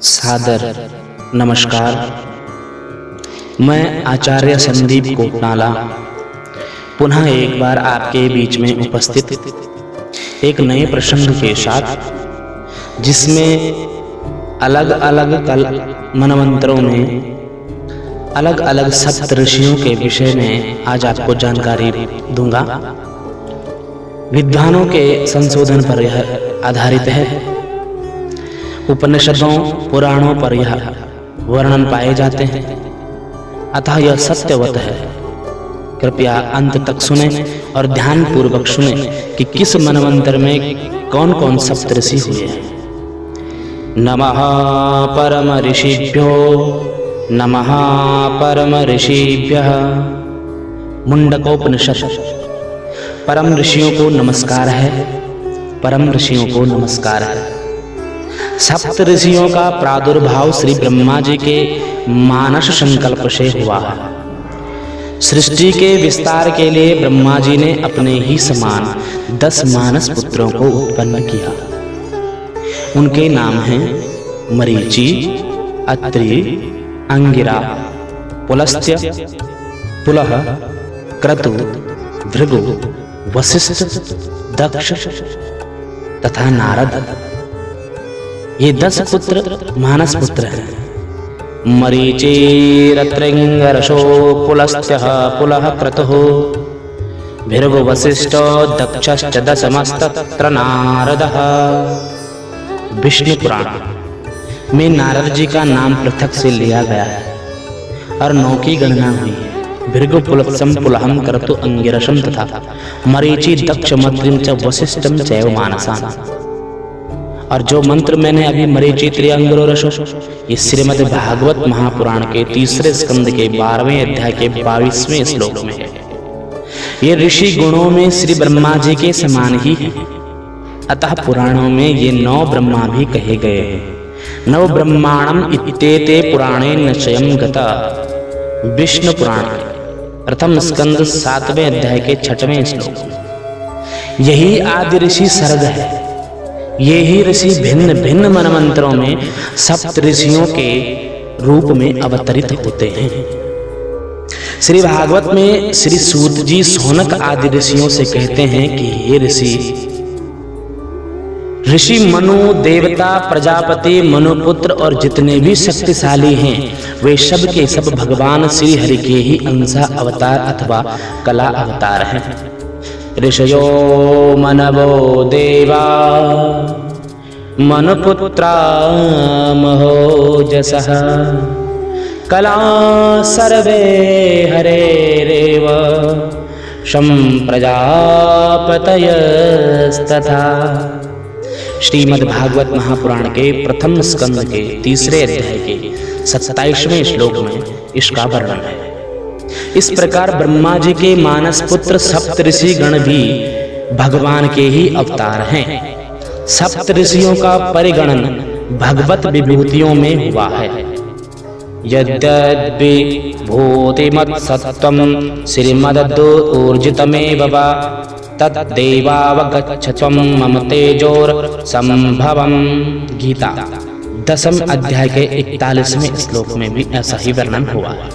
सादर नमस्कार। मैं आचार्य संदीप कोटनाला पुनः एक बार आपके बीच में उपस्थित एक नए प्रसंग के साथ, जिसमें अलग अलग मनवंतरों में अलग अलग सप्त ऋषियों के विषय में आज आपको जानकारी दूंगा। विद्वानों के संशोधन पर यह आधारित है। उपनिषदों पुराणों पर यह वर्णन पाए जाते हैं, अतः यह सत्यवत है। कृपया अंत तक सुने और ध्यान पूर्वक सुने कि किस मनवंतर में कौन कौन सप्त ऋषि हुए हैं। नमः परम ऋषिभ्यो नमः परम ऋषिभ्यः। मुंडकोपनिषद। परम ऋषियों को नमस्कार है, परम ऋषियों को नमस्कार है। सप्त ऋषियों का प्रादुर्भाव श्री ब्रह्मा जी के मानस संकल्प से हुआ है। सृष्टि के विस्तार के लिए ब्रह्मा जी ने अपने ही समान 10 मानस पुत्रों को उत्पन्न किया। उनके नाम हैं मरीचि, अत्रि, अंगिरा, पुलस्त्य, पुलह, क्रतु, भृगु, वशिष्ठ, दक्ष तथा नारद। ये 10 पुत्र मानस पुत्र हैं। मरीचिरत्रिंगरशो पुलस्त्यः पुलः क्रतुः भृगु वशिष्ठो दक्षश्च दशमस्तत्र नारदः। विष्णु पुराण में नारद जी का नाम पृथक से लिया गया है और 9 की गणना हुई है। भृगु पुलस्त्यं पुलहं क्रतु अंगिरसं तथा मरीचि दक्ष मत्रिं च वशिष्ठं चैव मानसान्। और जो मंत्र मैंने अभी मरीचि त्रिअंगरसो, ये श्रीमद् भागवत महापुराण के 3 स्कंद के 12वें अध्याय के 22वें श्लोक में है। ये ऋषि गुणों में श्री ब्रह्मा जी के समान ही है, अतः पुराणों में ये 9 ब्रह्मा भी कहे गए हैं। 9 ब्रह्माणम इत्येते पुराणे निश्चयं गता। विष्णु पुराण प्रथम स्कंद 7वें अध्याय के 6वें श्लोक में यही आदि ऋषि सर्ग है। ये ही ऋषि भिन्न भिन्न मनमंत्रों में सप्त ऋषियों के रूप में अवतरित होते हैं। श्री भागवत में श्री सूत जी सौनक आदि ऋषियों से कहते हैं कि ये ऋषि मनु, देवता, प्रजापति, मनुपुत्र और जितने भी शक्तिशाली हैं, वे सब के सब भगवान श्री हरि के ही अंश अवतार अथवा कला अवतार हैं। ऋषयो मनवो देवा मनुपुत्रा महोजसः कला सर्वे हरेरेव शं प्रजापतयस्तथा। श्रीमद् भागवत महापुराण के प्रथम स्कंद के 3 अध्याय के 27वें श्लोक में इसका वर्णन है। इस प्रकार ब्रह्मा जी के मानस पुत्र सप्त ऋषि गण भी भगवान के ही अवतार हैं। सप्त ऋषियों का परिगणन भगवत विभूतियों में हुआ है। यद्यद्वि भूतिमत्सत्त्वं श्रीमदूर्जितमेव वा तद्देवावगच्छत्वं मम तेजोर्संभवम्। गीता 10वें अध्याय के 41वें श्लोक में भी ऐसा ही वर्णन हुआ है।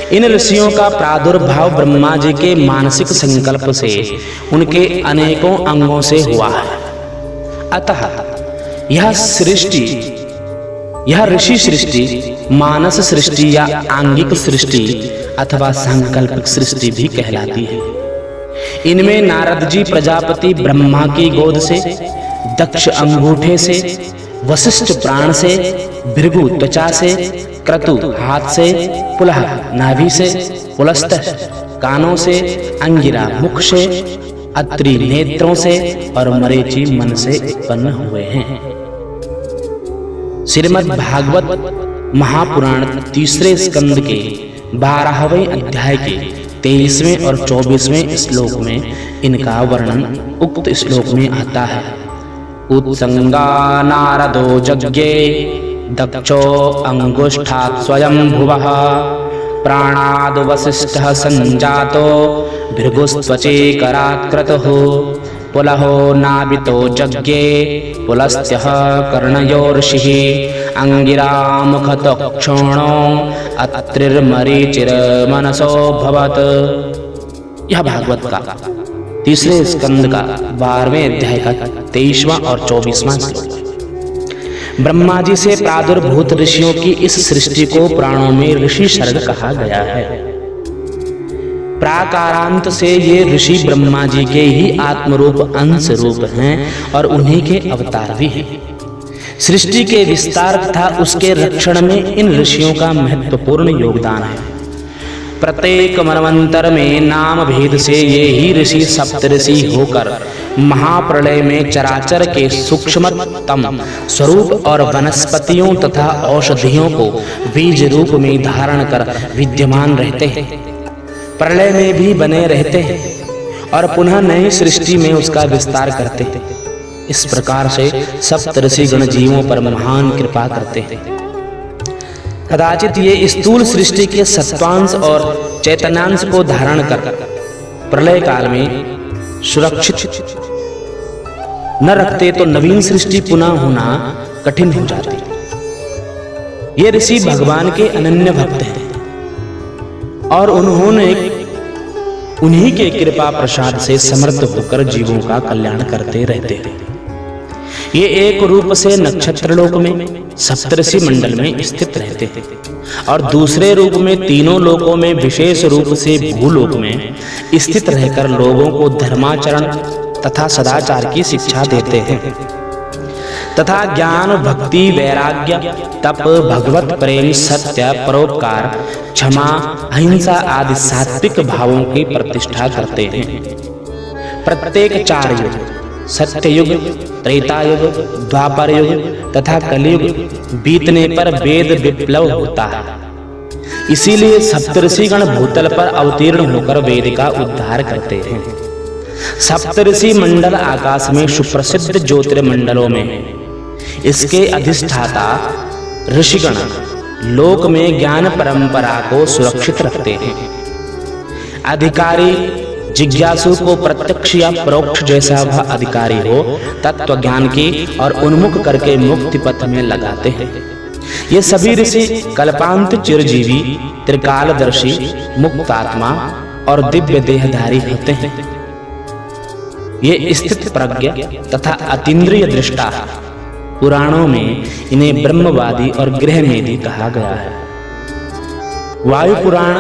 इन ऋषियों का प्रादुर्भाव ब्रह्मा जी के मानसिक संकल्प से उनके अनेकों अंगों से हुआ है। अतः यह ऋषि सृष्टि मानस सृष्टि या आंगिक सृष्टि अथवा सांकल्पिक सृष्टि भी कहलाती है। इनमें नारद जी प्रजापति ब्रह्मा की गोद से, दक्ष अंगूठे से, वशिष्ठ प्राण से, भृगु त्वचा से, क्रतु हाथ से, पुलह नाभि से, पुलस्त्य कानों से, अंगिरा मुख से, अत्रि नेत्रों से और मरीचि मन से उत्पन्न हुए हैं। श्रीमद् भागवत महापुराण 3 स्कंद के 12वें अध्याय के 23वें और 24वें श्लोक में इनका वर्णन उक्त श्लोक में आता है। उत्संगा नारदो यज्ञे दक्षो अंगुष्ठात् स्वयं भुवः प्राणाद् वसिष्ठः संजातो भृगुस्त्वचीकरात् क्रतुः पुलहो नाभितो यज्ञे पुलस्त्यः कर्णयो ऋषिः अंगिरामुखतक्षणो अत्रिर्मरीचिर्मनसो भवत्। यह भागवत का तीसरे स्कंद का 12वें अध्याय का 23वां और 24वां श्लोक। ब्रह्मा जी से प्रादुर्भूत ऋषियों की इस सृष्टि को पुराणों में ऋषि सर्ग कहा गया है। प्राकारांत से ये ऋषि ब्रह्मा जी के ही आत्मरूप अंश रूप हैं और उन्हीं के अवतार भी हैं। सृष्टि के विस्तार तथा उसके रक्षण में इन ऋषियों का महत्वपूर्ण योगदान है। प्रत्येक मनवंतर में नाम भेद से ये ही ऋषि सप्तऋषि होकर महाप्रलय में चराचर के सूक्ष्मतम स्वरूप और वनस्पतियों तथा औषधियों को बीज रूप में धारण कर विद्यमान रहते हैं, प्रलय में भी बने रहते हैं और पुनः नई सृष्टि में उसका विस्तार करते हैं। इस प्रकार से सप्तऋषि गण जीवों पर महान कृपा करते हैं। कदाचित ये स्थूल सृष्टि के सत्वांश और चैतन्यांश को धारण कर प्रलय काल में सुरक्षित न रखते तो नवीन सृष्टि पुनः होना कठिन हो जाती। ये ऋषि भगवान के अनन्य भक्त हैं और उन्होंने उन्हीं के कृपा प्रसाद से समर्थ होकर जीवों का कल्याण करते रहते हैं। ये एक रूप से नक्षत्र लोक में सप्तऋषि मंडल में स्थित रहते हैं और दूसरे रूप में तीनों लोकों में विशेष रूप से भूलोक में स्थित रहकर लोगों को धर्माचरण तथा सदाचार की शिक्षा देते हैं तथा ज्ञान, भक्ति, वैराग्य, तप, भगवत प्रेम, सत्य, परोपकार, क्षमा, अहिंसा आदि सात्विक भावों की प्रतिष्ठा करते हैं। प्रत्येक 4 युग सत्य युग, त्रेता युग, द्वापर युग तथा कलयुग बीतने पर वेद विप्लव होता है। इसीलिए सप्तऋषिगण भूतल पर अवतीर्ण होकर वेद का उद्धार करते हैं। सप्तऋषि मंडल आकाश में सुप्रसिद्ध ज्योतिर्मंडलों में है। इसके अधिष्ठाता ऋषिगण लोक में ज्ञान परंपरा को सुरक्षित रखते हैं। अधिकारी जिज्ञासु को प्रत्यक्ष या परोक्ष जैसा वह अधिकारी हो तत्व ज्ञान की और उन्मुख करके मुक्ति पथ में लगाते हैं। ये सभी ऋषि कल्पांत चिरजीवी, त्रिकालदर्शी, मुक्तात्मा और दिव्य देहधारी होते हैं। ये स्थित प्रज्ञ तथा अतीन्द्रिय दृष्टा। पुराणों में इन्हें ब्रह्मवादी और गृहमेधी कहा गया है। वायु पुराण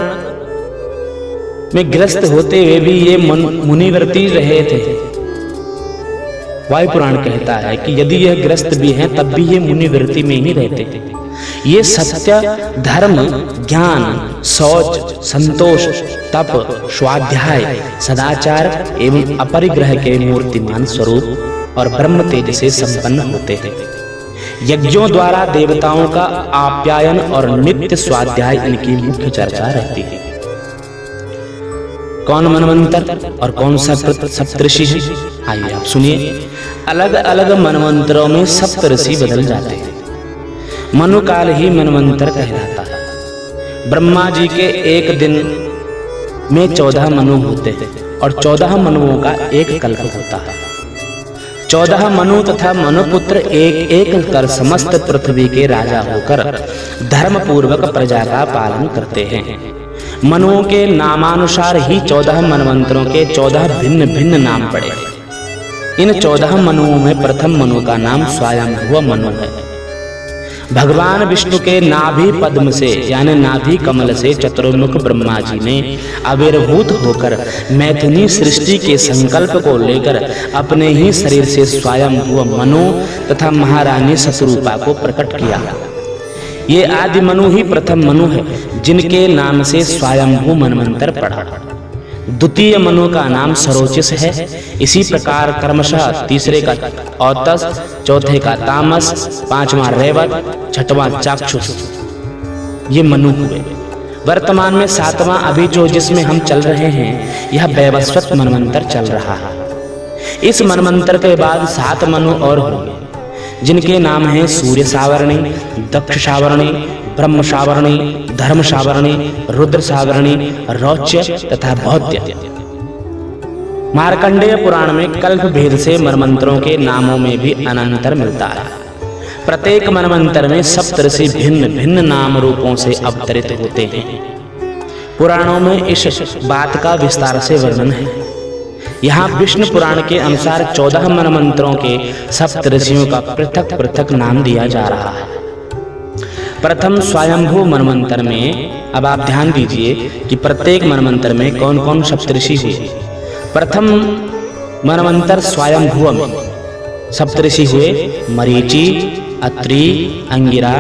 में ग्रस्त होते हुए भी ये मुनिवर्ती रहे थे। वायु पुराण कहता है कि यदि यह ग्रस्त भी हैं तब भी ये मुनिवृत्ति में ही रहते थे। ये सत्य, धर्म, ज्ञान, शौच, संतोष, तप, स्वाध्याय, सदाचार एवं अपरिग्रह के मूर्तिमान स्वरूप और ब्रह्म तेज से संपन्न होते थे। यज्ञों द्वारा देवताओं का आप्यायन और नित्य स्वाध्याय इनकी मुख्य चर्चा रहती है। कौन मनवंतर और कौन सा सप्तऋषि है, आइए आप सुनिए। अलग अलग मनवंतरों में सप्तऋषि बदल जाते हैं। मनुकाल ही मनवंतर कहलाता है। ब्रह्मा जी के एक दिन में 14 मनु होते हैं और 14 मनुओं का एक कल्प होता है। 14 मनु तथा मनुपुत्र एक एक कर समस्त पृथ्वी के राजा होकर धर्म पूर्वक प्रजा का पालन करते हैं। मनुओं के नामानुसार ही 14 मनवंतरों के 14 भिन्न भिन्न नाम पड़े। इन 14 मनुओं में प्रथम मनु का नाम स्वयंभुव मनु है। भगवान विष्णु के नाभि पद्म से यानी नाभि कमल से चतुर्मुख ब्रह्मा जी ने आविर्भूत होकर मैथुनी सृष्टि के संकल्प को लेकर अपने ही शरीर से स्वयंभुव मनु तथा महारानी शतरूपा को प्रकट किया। ये आदि मनु ही प्रथम मनु है जिनके नाम से स्वयंभू मनवंतर पड़ा। द्वितीय मनु का नाम सरोचिस है। इसी प्रकार क्रमशः तीसरे का औतस, चौथे का तामस, 5वां रेवत, 6वां चाक्षुष, ये मनु हुए। वर्तमान में 7वां अभी जो जिसमें हम चल रहे हैं यह वैवस्वत मनवंतर चल रहा है। इस मनवंतर के बाद 7 मनु और होंगे जिनके नाम हैं सूर्य सावरणी, दक्ष सावरणी, ब्रह्म सावरणी, धर्म सावरणी, रुद्र सावरणी, रौच्य तथा बौद्ध। मार्कंडेय पुराण में कल्प भेद से मनवंतरों के नामों में भी अनंतर मिलता है। प्रत्येक मनवंतर में सप्तऋषि भिन्न भिन्न नाम रूपों से अवतरित होते हैं। पुराणों में इस बात का विस्तार से वर्णन है। यहाँ विष्णु पुराण के अनुसार 14 मनवंतरों के सप्तऋषियों का पृथक पृथक नाम दिया जा रहा है। प्रथम स्वयंभू मनवंतर में, अब आप ध्यान दीजिए कि प्रत्येक मनवंतर में कौन कौन सप्तऋषि हुए। प्रथम मनवंतर स्वयंभू में सप्तऋषि हुए मरीचि, अत्रि, अंगिरा,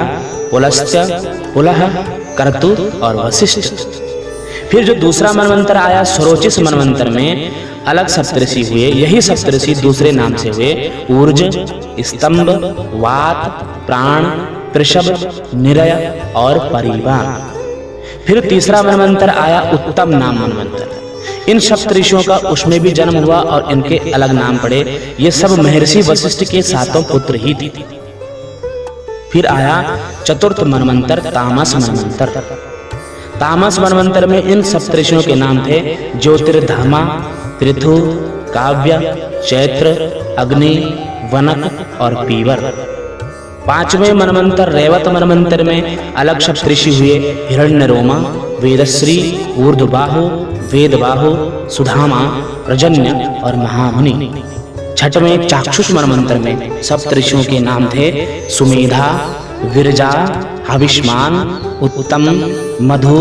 पुलस्त्य, पुलह, क्रतु और वशिष्ठ। फिर जो दूसरा मनवंतर आया स्वरोचिष मनवंतर में अलग सप्तऋषि हुए। यही सप्तऋषि दूसरे नाम से हुए ऊर्ज, स्तंभ, वात, प्राण, पृषभ, निरय और परिवार। फिर तीसरा मनवंतर आया उत्तम नाम मनवंतर। इन सप्तऋषियों का उसमें भी जन्म हुआ और इनके अलग नाम पड़े। ये सब महर्षि वशिष्ठ के 7 पुत्र ही थे। फिर आया चतुर्थ मनवंतर तामस मनवंतर। तामस मनवंतर में इन सप्तऋषियों के नाम थे ज्योतिर्धामा, पृथु, काव्य, चैत्र, अग्नि, वनक और पीवर। पांचवें मनवंतर रेवत मनवंतर में अलग सप्तऋषि हुए हिरण्यरोमा, वेदश्री, ऊर्ध्वबाहु, वेदबाहु, सुधामा, प्रजन्य और महामुनि। छठवें चाक्षुष मनवंतर में सप्तऋषियों के नाम थे सुमेधा, विरजा, हविष्मान, उत्तम, मधु,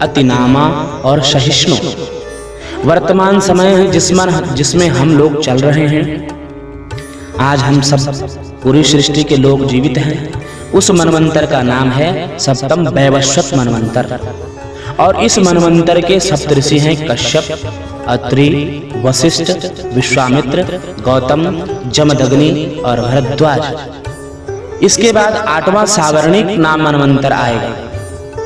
अतिनामा और सहिष्णु। वर्तमान समय है जिसमें हम लोग चल रहे हैं। आज हम सब पूरी सृष्टि के लोग जीवित हैं। उस मनवंतर का नाम है सप्तम वैवस्वत मनवंतर। और इस मनवंतर के सप्तऋषि हैं कश्यप, अत्रि, वशिष्ठ, विश्वामित्र, गौतम, जमदग्नि और भरद्वाज। इसके बाद 8वां सावर्णिक नाम मनवंतर आएगा,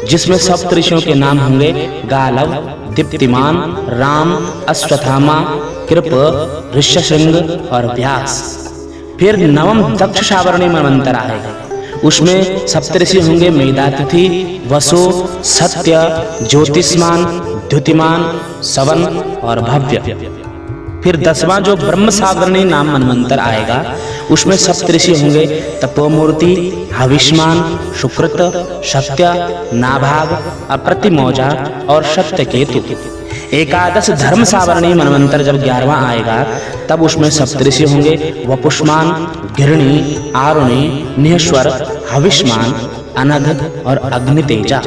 जिसमें सप्तऋषियों के नाम होंगे गालव, दीप्तिमान, राम, अश्वत्थामा, कृप, ऋष्यशृंग और व्यास। फिर 9वां दक्ष सावर्णी मनवंतर आएगा। उसमें सप्तऋषि होंगे मेधातिथि, वसु, सत्य, ज्योतिष्मान, द्युतिमान, सवन और भव्य। फिर 10वां जो ब्रह्म सावर्णी नाम मनवंतर आएगा, उसमें सप्तऋषि होंगे तपोमूर्ति, हविष्मान, सुकृत, सत्य, नाभाग, अप्रतिमौजा और सत्यकेतु। एकादश धर्म सावर्णी मनवंतर जब 11वां आएगा, तब उसमें सप्तऋषि होंगे वपुष्मान, घृणी, आरुणि, निहेश्वर, हविष्मान, अनघ और अग्नितेजा।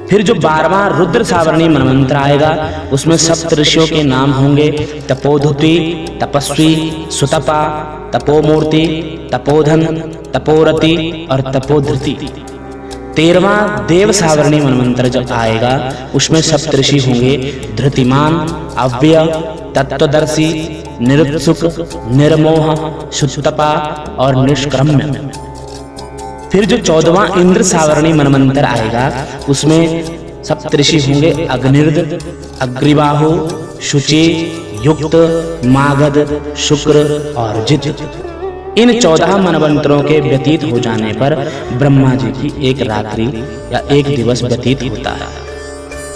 फिर जो 12वां रुद्र सावर्णी मनवंतर आएगा, उसमें सप्तऋषियों के नाम होंगे तपोधुति, तपस्वी, सुतपा, तपोमूर्ति, तपोधन, तपोरति और तपोधृति। 13वां देव सावर्णी मनवंतर जब आएगा, उसमें सप्तऋषि होंगे धृतिमान, अव्यय, तत्वदर्शी, निरुत्सुक, निर्मोह, सुतपा और निष्क्रम्य। फिर जो 14वां इंद्र सावर्णी मनवंतर आएगा, उसमें सप्तऋषि होंगे अग्निर्द, अग्रिबाहु, शुचि, युक्त, मागध, शुक्र और जित। इन 14 मनवंतरों के व्यतीत हो जाने पर ब्रह्मा जी की एक रात्रि या एक दिवस व्यतीत होता है।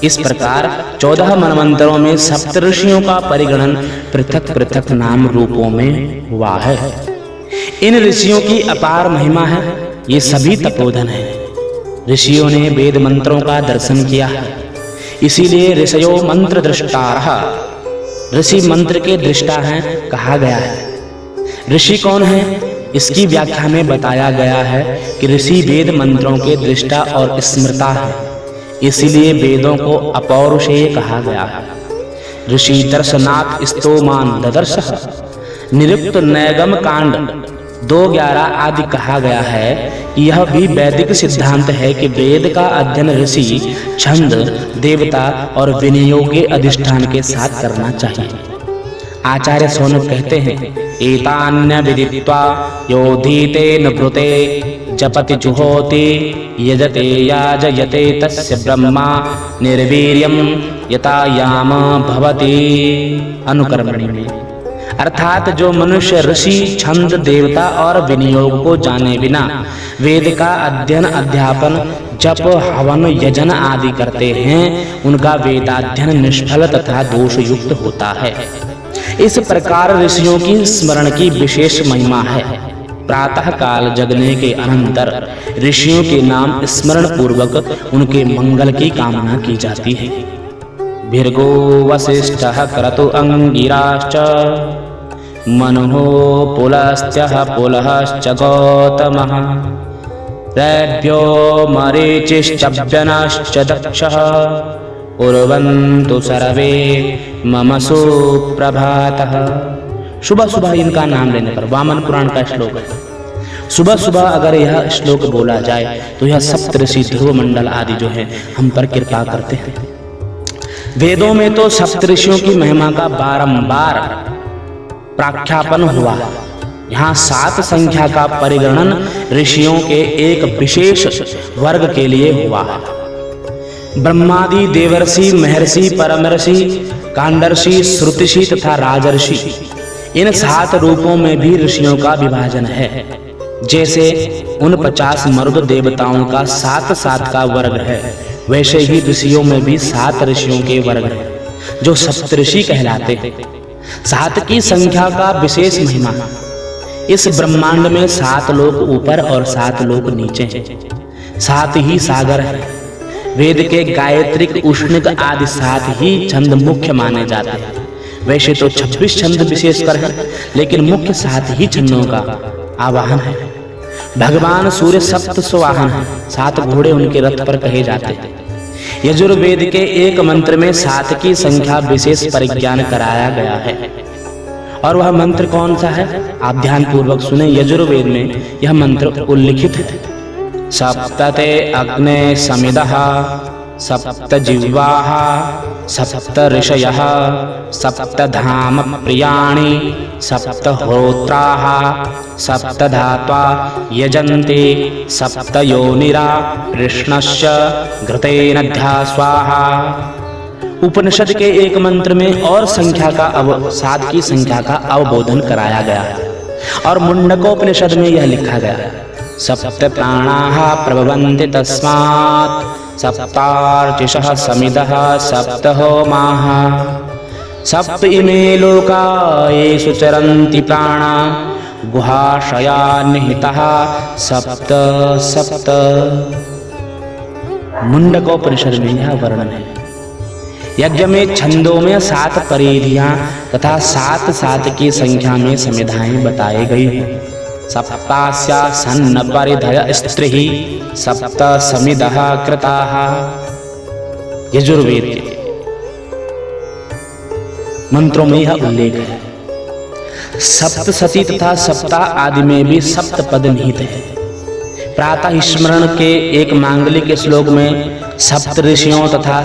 इस प्रकार 14 मनवंतरों में सप्तऋषियों का परिगणन पृथक पृथक नाम रूपों में हुआ है। इन ऋषियों की अपार महिमा है। ये सभी तपोधन हैं। ऋषियों ने वेद मंत्रों का दर्शन किया है, इसीलिए ऋषयो मंत्र दृष्टारः, ऋषि मंत्र के दृष्टा हैं कहा गया है। ऋषि कौन है? इसकी व्याख्या में बताया गया है कि ऋषि वेद मंत्रों के दृष्टा और स्मृता है, इसीलिए वेदों को अपौरुषेय कहा गया है। ऋषि दर्शनात् स्तोमान ददर्शः, निरुक्त नैगम कांड 2:11 आदि कहा गया है कि यह भी वैदिक सिद्धांत है कि वेद का अध्ययन ऋषि, छंद, देवता और विनियोग के अधिष्ठान के साथ करना चाहिए। आचार्य सौनक कहते हैं, एतान्य विदित्वा योधीते नृते जपति जुहोति यजते याजयते तस्य ब्रह्मा निर्वीर्यं यतायाम भवति। अनुकर्मणि में अर्थात जो मनुष्य ऋषि, छंद, देवता और विनियोग को जाने बिना वेद का अध्ययन, अध्यापन, जप, हवन, यजन आदि करते हैं, उनका वेदाध्ययन निष्फल तथा दोष युक्त होता है। इस प्रकार ऋषियों की स्मरण की विशेष महिमा है। प्रातः काल जगने के अनंतर ऋषियों के नाम स्मरण पूर्वक उनके मंगल की कामना की जाती है। भृगो वसिष्ठः क्रतु अंगिराश्च मनुः पुलस्त्यः पुलहश्च गौतमः रैभ्यो मरीचिश्चव्यनश्च दक्षः कुर्वन्तु सर्वे मम सुप्रभातः। सुबह सुबह इनका नाम लेने पर, वामन पुराण का श्लोक है। सुबह सुबह अगर यह श्लोक बोला जाए तो यह सप्तऋषि ध्रुव मंडल आदि जो है हम पर कृपा करते हैं। वेदों में तो सप्तऋषियों की महिमा का बारंबार प्राख्यापन हुआ। यहाँ 7 संख्या का परिगणन ऋषियों के एक विशेष वर्ग के लिए हुआ है। ब्रह्मादि देवर्षि, महर्षि, परमर्षि, कांडर्षि, श्रुतिषि तथा राजर्षि, इन 7 रूपों में भी ऋषियों का विभाजन है। जैसे 49 मरुद देवताओं का 7 का वर्ग है, वैसे ही ऋषियों में भी 7 ऋषियों के वर्ग हैं जो सप्तऋषि कहलाते हैं। 7 की संख्या का विशेष महिमा। इस ब्रह्मांड में 7 लोक ऊपर और 7 लोक नीचे हैं। 7 ही सागर है। वेद के गायत्रिक, उष्णिक आदि 7 ही छंद मुख्य माने जाते हैं। वैसे तो 26 छंद विशेषकर हैं, लेकिन मुख्य 7 ही छंदों का आवाहन है। भगवान सूर्य सप्त सुवाहन है। 7 घोड़े उनके रथ पर कहे जाते हैं। यजुर्वेद के एक मंत्र में 7 की संख्या विशेष परिज्ञान कराया गया है। और वह मंत्र कौन सा है? आप ध्यान पूर्वक सुने। यजुर्वेद में यह मंत्र उल्लिखित है। सप्तते अग्ने समिदः सप्त जिह्वाः सप्त ऋषयः सप्त धाम प्रियाणि सप्त होत्राः सप्त धात्वा यजन्ते सप्त योनिरा कृष्णश्च घृतेनध्या स्वाहा। उपनिषद के एक मंत्र में और संख्या का 7 की संख्या का अवबोधन कराया गया है। और मुंडकोपनिषद में यह लिखा गया है, सप्त प्राणाः प्रभवन्ति तस्मात् सप्तार्चिषः समिदः सप्त होमाः सप्त इमे लोका येषु चरन्ति प्राणा गुहाशया निहितः सप्त सप्त। मुंडकोपनिषद में यह वर्णन है। यज्ञ में छंदों में 7 परिधियां तथा 7 की संख्या में समिधाएं बताई गई हैं। सप्तास्या सन्न परिधय स्त्रिः सप्त समिदः कृताः। यजुर्वेद के मंत्रों में यह उल्लेख है। सप्तशती तथा सप्ताह आदि में भी सप्त पद निहित है। प्रातः स्मरण के एक मांगलिक श्लोक में सप्त ऋषियों तथा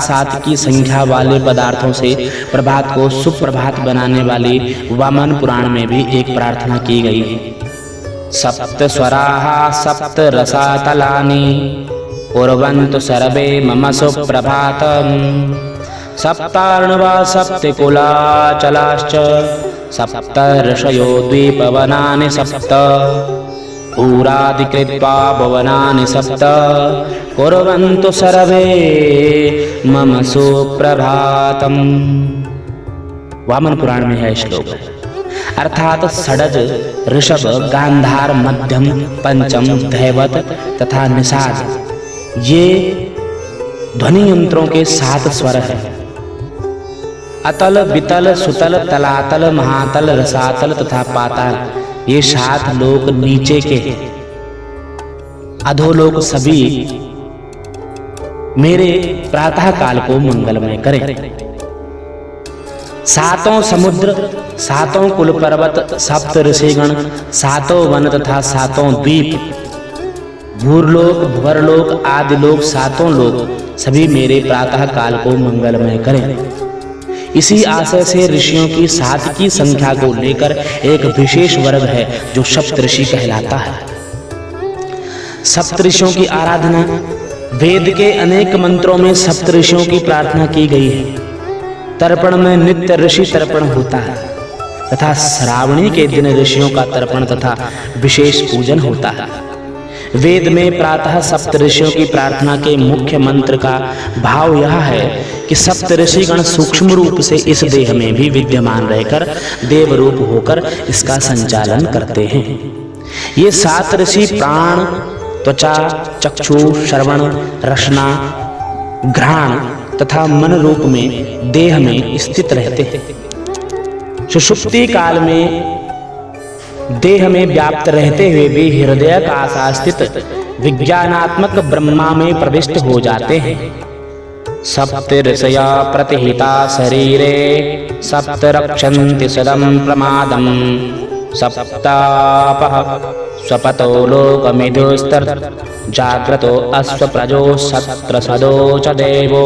7 की संख्या वाले पदार्थों से प्रभात को सुप्रभात बनाने वाली वामन पुराण में भी एक प्रार्थना की गई है। सप्त स्वराः सप्त रसातलानि कुर्वन्तु सर्वे मम सुप्रभातम् सप्तार्णवा सप्तकुलाचलाश्च सप्त ऋषयो द्वीपवनानि सप्त पुरादिकृत्वा भुवनानि सप्त कुर्वन्तु सर्वे मम सुप्रभातम्। वामन पुराण में है श्लोक, अर्थात षडज, ऋषभ, गांधार, मध्यम, पंचम, धैवत तथा निषाद, ये ध्वनि यंत्रों के 7 स्वर हैं। अतल, वितल, सुतल, तलातल, महातल, रसातल तथा पाताल, ये 7 लोक नीचे के हैं। अधोलोक सभी मेरे प्रातः काल को मंगलमय करें। 7 समुद्र, 7 कुल पर्वत, 7 ऋषिगण, 7 वन तथा 7 द्वीप, भूरलोक, भुवरलोक आदि लोक, 7 लोक सभी मेरे प्रातः काल को मंगलमय करें। इसी आशय से ऋषियों की 7 की संख्या को लेकर एक विशेष वर्ग है जो सप्तऋषि कहलाता है। सप्तऋषियों की आराधना, वेद के अनेक मंत्रों में सप्तऋषियों की प्रार्थना की गई है। तर्पण में नित्य ऋषि तर्पण होता है तथा श्रावणी के दिन ऋषियों का तर्पण तथा विशेष पूजन होता है। वेद में प्रातः सप्त ऋषियों की प्रार्थना के मुख्य मंत्र का भाव यह है कि सप्त ऋषिगण सूक्ष्म रूप से इस देह में भी विद्यमान रहकर देव रूप होकर इसका संचालन करते हैं। ये 7 ऋषि प्राण, त्वचा, चक्षु, श्रवण, रसना, घ्राण तथा मन रूप में देह में स्थित रहते हैं। सुषुप्ति काल में देह में व्याप्त रहते हुए भी हृदय का आशा स्थित विज्ञानात्मक ब्रह्मा में प्रविष्ट हो जाते हैं। सप्तऋषया प्रतिहिता शरीरे सप्त रक्षन्ति सदं प्रमादं सप्तापः स्वपतो लोकमिदुस्तर जाग्रतो अश्वप्रजो सत्रसदो च देवो।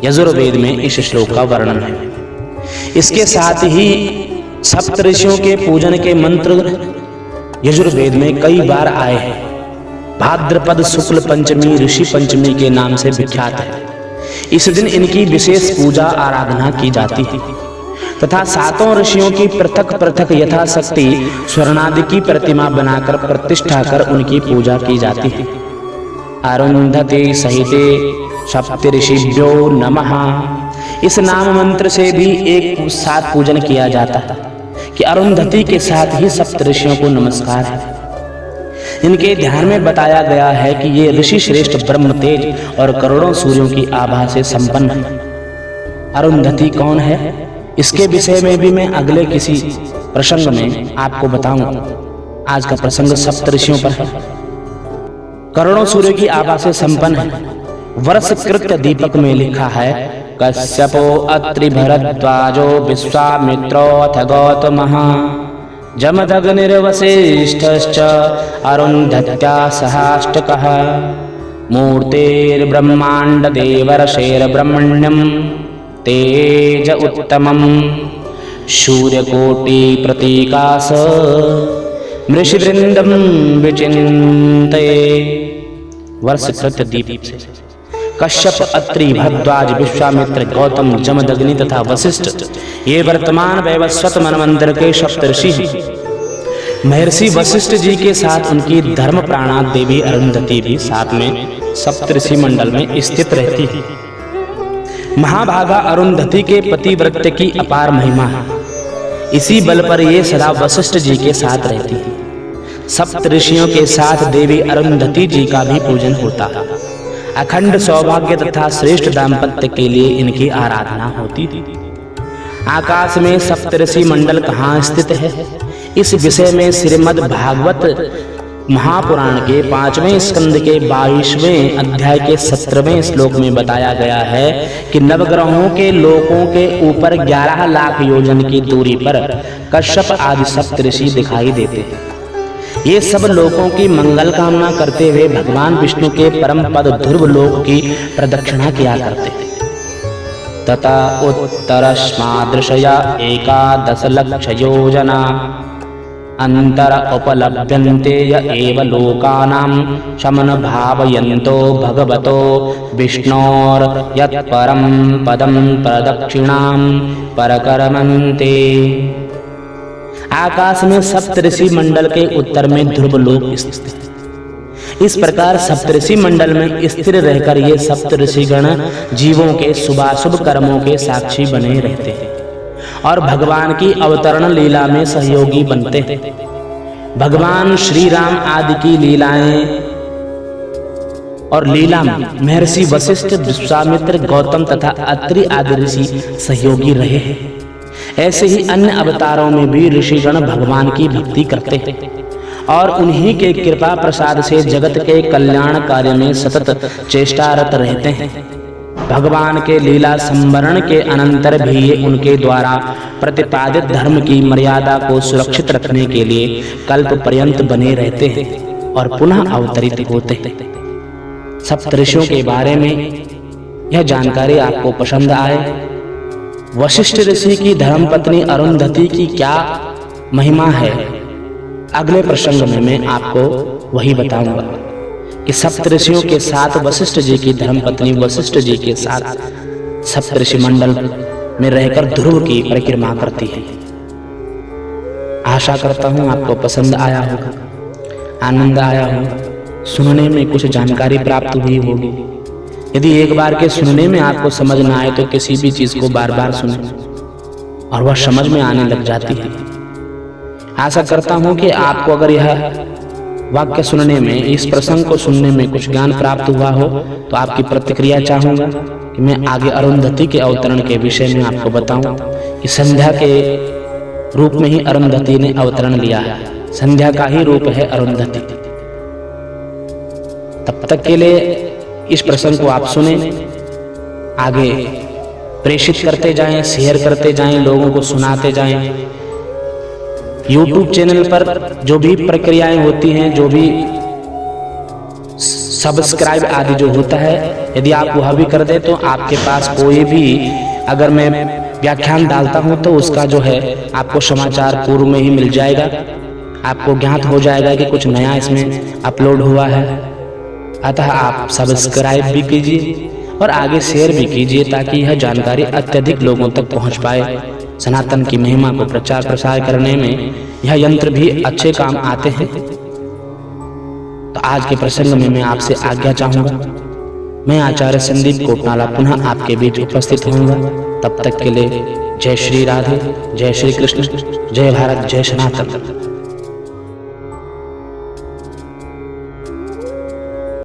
यजुर्वेद में इस श्लोक का वर्णन है। इसके साथ ही सप्तऋषियों के पूजन के मंत्र यजुर्वेद में कई बार आए हैं। भाद्रपद शुक्ल पंचमी ऋषि पंचमी के नाम से विख्यात है। इस दिन इनकी विशेष पूजा आराधना की जाती है तथा 7 ऋषियों की पृथक पृथक यथाशक्ति स्वर्णादि की प्रतिमा बनाकर प्रतिष्ठा कर उनकी पूजा की जाती है। अरुंधति सहिते सप्तऋषिभ्यो नमः। इस नाम मंत्र से भी एक साथ पूजन किया जाता है कि अरुंधति के साथ ही सप्तऋषियों को नमस्कार है। इनके ध्यान में बताया गया है कि ये ऋषि श्रेष्ठ ब्रह्म तेज और करोड़ों सूर्यों की आभा से संपन्न है। अरुंधति कौन है, इसके विषय में भी मैं अगले किसी प्रसंग में आपको बताऊंगा। आज का प्रसंग सप्तऋषियों पर है। करोड़ों सूर्यों की आभा से संपन्न है। वर्षकृत दीपक में लिखा है कश्यपो अत्रि भरद्वाजो विश्वामित्रोऽथ गौतमः जमदग्निर्वसिष्ठश्च अरुन्धत्या सहाष्टकः मूर्तेर्ब्रह्माण्ड देवर्षेर्ब्रह्मण्यं तेज उत्तमं सूर्यकोटि प्रतीकास मृषिवृन्दं विचिन्तये। वर्षकृत दीप से कश्यप, अत्रि, भरद्वाज, विश्वामित्र, गौतम, जमदग्नि तथा वशिष्ठ ये वर्तमान वैवस्वत मनमंदिर के सप्तऋषि हैं। महर्षि वशिष्ठ जी के साथ उनकी धर्म प्राणा देवी अरुंधति भी साथ में सप्तऋषि मंडल में स्थित रहती है। महाभागा अरुंधति के पतिव्रत की अपार महिमा है। इसी बल पर ये सदा वशिष्ठ जी के साथ रहती है। सप्तऋषियों के साथ देवी अरुंधति जी का भी पूजन होता है। अखंड सौभाग्य तथा श्रेष्ठ दाम्पत्य के लिए इनकी आराधना होती थी। आकाश में सप्तऋषि मंडल कहाँ स्थित है, इस विषय में श्रीमद् भागवत महापुराण के 5वें स्कंद के 22वें अध्याय के 17वें श्लोक में बताया गया है कि नवग्रहों के लोकों के ऊपर 11 लाख योजन की दूरी पर कश्यप आदि सप्तऋषि दिखाई देते हैं। ये सब लोकों की मंगल कामना करते हुए भगवान विष्णु के परम पद ध्रुव लोक की प्रदक्षिणा किया करते थे। तथा उत्तरस्मादृशया 11 लक्ष योजना अंतर उपलभ्यन्ते य एव लोकानां शमन भावयन्तो भगवतो विष्णोर यत्परं पदं प्रदक्षिणां परकर्मन्ते। आकाश में सप्तऋषि मंडल के उत्तर में ध्रुव लोक स्थित है। इस प्रकार सप्तऋषि मंडल में स्थिर रहकर ये सप्तऋषिगण जीवों के शुभाशुभ कर्मों के साक्षी बने रहते हैं और भगवान की अवतरण लीला में सहयोगी बनते हैं। भगवान श्री राम आदि की लीलाएं और लीला में महर्षि वशिष्ठ, विश्वामित्र, गौतम तथा अत्रि आदि ऋषि सहयोगी रहे हैं। ऐसे ही अन्य अवतारों में भी ऋषिगण भगवान की भक्ति करते हैं और उन्हीं के कृपा प्रसाद से जगत के कल्याण कार्य में सतत चेष्टारत रहते हैं। भगवान के लीला संवरण के अनंतर भी ये उनके द्वारा प्रतिपादित धर्म की मर्यादा को सुरक्षित रखने के लिए कल्प पर्यंत बने रहते हैं और पुनः अवतरित होते हैं। सप्तऋषियों के बारे में यह जानकारी आपको पसंद आए, वशिष्ठ ऋषि की धर्मपत्नी अरुंधति की क्या महिमा है, अगले प्रसंग में मैं आपको वही बताऊंगा कि सप्तऋषियों के साथ वशिष्ठ जी की धर्मपत्नी वशिष्ठ जी के साथ सप्तऋषि मंडल में रहकर ध्रुव की परिक्रमा करती है। आशा करता हूं आपको पसंद आया होगा, आनंद आया होगा, सुनने में कुछ जानकारी प्राप्त हुई होगी। यदि एक बार के सुनने में आपको समझ न आए तो किसी भी चीज को बार बार सुने और वह समझ में आने लग जाती है। आशा करता हूँ कि आपको अगर यह वाक्य सुनने में, इस प्रसंग को सुनने में कुछ ज्ञान प्राप्त हुआ हो तो आपकी प्रतिक्रिया चाहूंगा कि मैं आगे अरुंधति के अवतरण के विषय में आपको बताऊं कि संध्या के रूप में ही अरुंधति ने अवतरण लिया है। संध्या का ही रूप है अरुंधति। तब तक के लिए इस प्रसंग को आप सुने, आगे प्रेषित करते जाएं, शेयर करते जाएं, लोगों को सुनाते जाएं। YouTube चैनल पर जो भी प्रक्रियाएं होती हैं, जो भी सब्सक्राइब आदि जो होता है, यदि आप वह भी कर दे तो आपके पास कोई भी अगर मैं व्याख्यान डालता हूं तो उसका जो है आपको समाचार पूर्व में ही मिल जाएगा। आपको ज्ञात हो जाएगा कि कुछ नया इसमें अपलोड हुआ है। अतः आप सब्सक्राइब भी कीजिए और आगे शेयर भी कीजिए ताकि यह जानकारी अत्यधिक लोगों तक पहुंच पाए। सनातन की महिमा को प्रचार प्रसार करने में यह यंत्र भी अच्छे काम आते हैं। तो आज के प्रसंग में मैं आपसे आज्ञा चाहूंगा। मैं आचार्य संदीप कोटनाला पुनः आपके बीच उपस्थित होऊंगा। तब तक के लिए जय श्री राधे, जय श्री कृष्ण, जय भारत, जय सनातन।